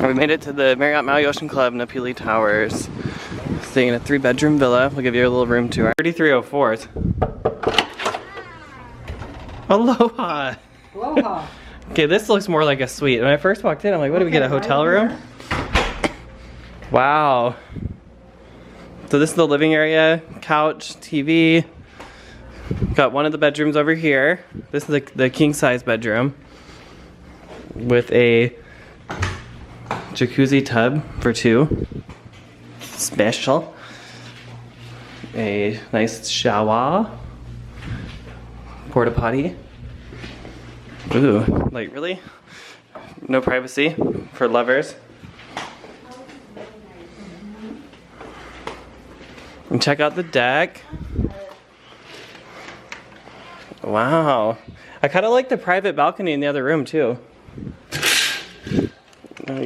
We made it to the Marriott Maui Ocean Club, Napili Towers. Staying in a 3-bedroom villa. We'll give you a little room tour. 3304s. Aloha! Aloha! Okay, this looks more like a suite. When I first walked in, I'm like, what do we get, a hotel room? Wow. So this is the living area, couch, TV. Got one of the bedrooms over here. This is the king-size bedroom with a jacuzzi tub for 2. Special. A nice shower. Porta potty. Ooh, like really? No privacy for lovers. And check out the deck. Wow. I kind of like the private balcony in the other room too. You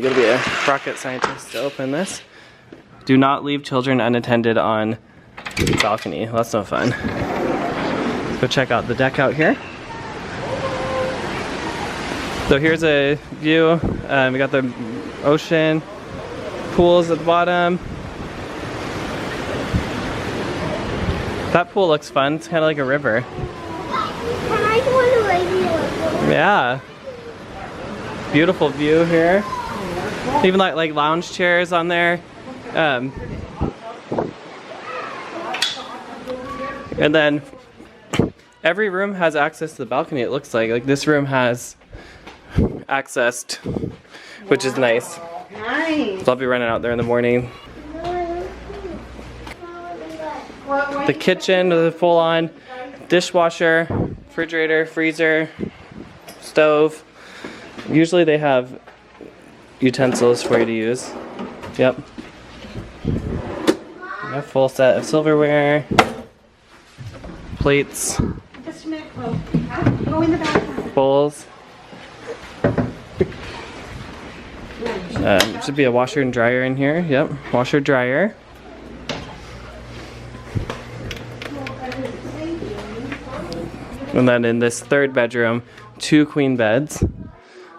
gotta be a rocket scientist to open this. Do not leave children unattended on the balcony. That's no fun. Let's go check out the deck out here. So here's a view. We got the ocean, pools at the bottom. That pool looks fun. It's kind of like a river. Can I go in the lady? Yeah. Beautiful view here. Even like lounge chairs on there. And then every room has access to the balcony, it looks like. Like this room has access, which is nice. Nice. So I'll be running out there in the morning. The kitchen with a full-on dishwasher, refrigerator, freezer, stove. Usually they have utensils for you to use. Yep. A full set of silverware, plates, Just a minute, Chloe. Go in the bathroom. bowls. Should be a washer and dryer in here. Yep, washer dryer. And then in this 3rd bedroom, 2 queen beds.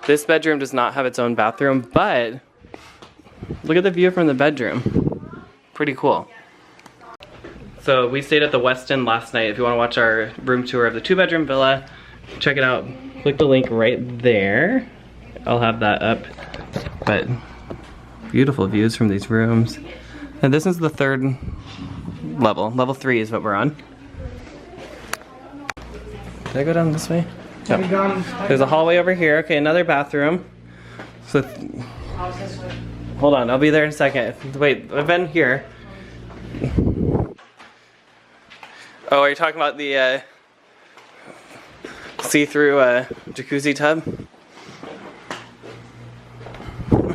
This bedroom does not have its own bathroom, but look at the view from the bedroom. Pretty cool. So we stayed at the Westin last night. If you want to watch our room tour of the 2-bedroom villa, check it out. Click the link right there. I'll have that up. But beautiful views from these rooms. And this is the 3rd level. Level 3 is what we're on. Did I go down this way? No. There's a hallway over here. Okay, another bathroom. So, hold on, I'll be there in a second. Wait, I've been here. Oh, are you talking about the see-through jacuzzi tub?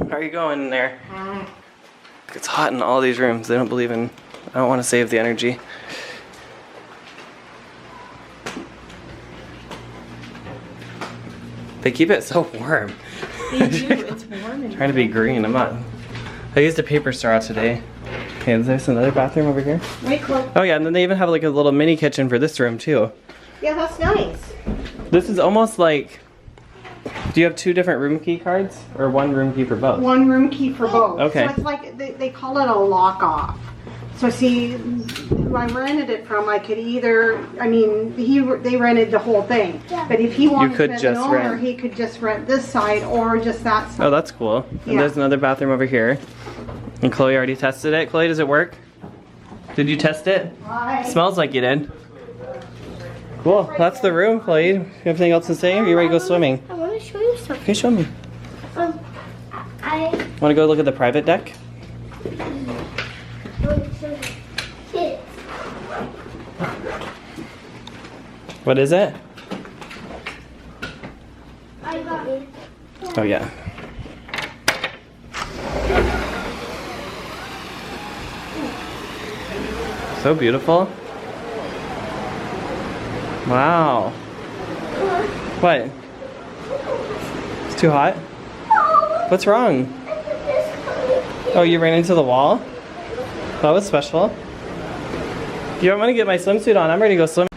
How are you going in there? It's hot in all these rooms. They don't believe in, I don't want to save the energy. They keep it so warm. They do. It's warm. Trying to be green. I'm not. I used a paper straw today. Okay, there's another bathroom over here. Wait, Chloe. Oh yeah, and then they even have like a little mini kitchen for this room too. Yeah, that's nice. This is almost like. Do you have 2 different room key cards or 1 room key for both? 1 room key for both. Okay. So it's like they call it a lock off. So see, who I rented it from, I could either, I mean, they rented the whole thing. But if he wanted could to be just an owner, rent. he could just rent this side or just that side. Oh, that's cool. And Yeah. there's another bathroom over here. And Chloe already tested it. Chloe, does it work? Did you test it? Right. Smells like you did. Cool. That's the room, Chloe. You have anything else to say? Or are you ready to go swimming? I want to show you something. Okay, show me. I Want to go look at the private deck? want to show you kids. What is it? I got it. Oh yeah. So beautiful. Wow. What? It's too hot? What's wrong? Oh, you ran into the wall? That was special. You don't want to get my swimsuit on. I'm ready to go swim.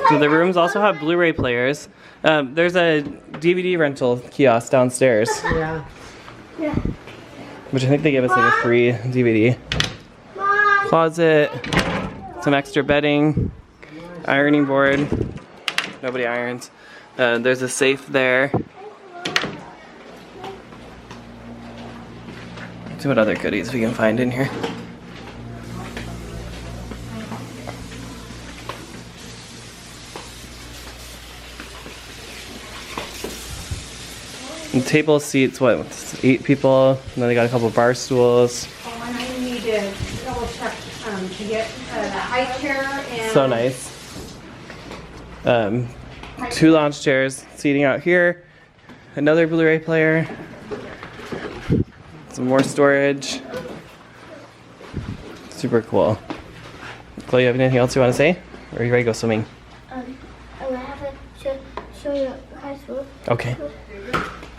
So the rooms also have Blu-ray players. There's a DVD rental kiosk downstairs. Yeah. Yeah. which I think they gave us like a free DVD. Closet, some extra bedding, ironing board. Nobody irons. There's a safe there. Let's see what other goodies we can find in here. The table seats, what, 8 people, and then they got a couple bar stools. Oh, and I need to double check to get the high chair and... So nice. 2 lounge chairs, seating out here. Another Blu-ray player. Some more storage. Super cool. Chloe, you have anything else you want to say? Or are you ready to go swimming? I'm gonna have to show you guys what. Okay.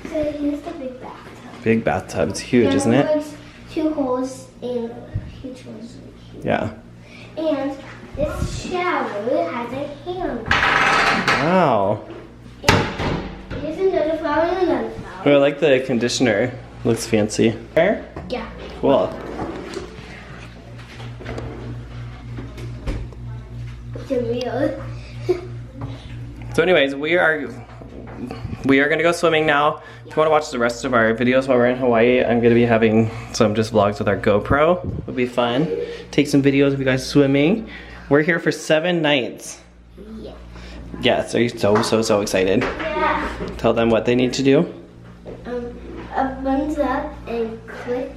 So here's the big bathtub. Big bathtub. It's huge, isn't it? There's 2 holes and huge holes. Yeah. And this shower has a handle. Wow. And here's another flower and another flower. Oh, I like the conditioner. Looks fancy. There? Yeah. Cool. It's a real. So anyways, we are gonna go swimming now. If you want to watch the rest of our videos while we're in Hawaii, I'm gonna be having some just vlogs with our GoPro. It'll be fun. Take some videos of you guys swimming. We're here for 7 nights. Yeah. Yes, are you so excited? Yeah. Tell them what they need to do. A thumbs up and click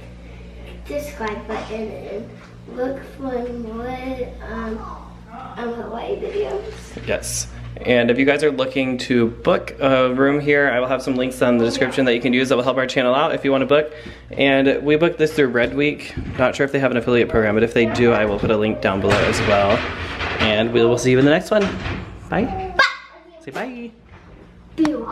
the subscribe button and look for more Hawaii videos. Yes. And if you guys are looking to book a room here, I will have some links down in the description that you can use that will help our channel out if you want to book. And we booked this through Red Week. Not sure if they have an affiliate program, but if they do, I will put a link down below as well. And we will see you in the next one. Bye. Bye. Say bye. Do you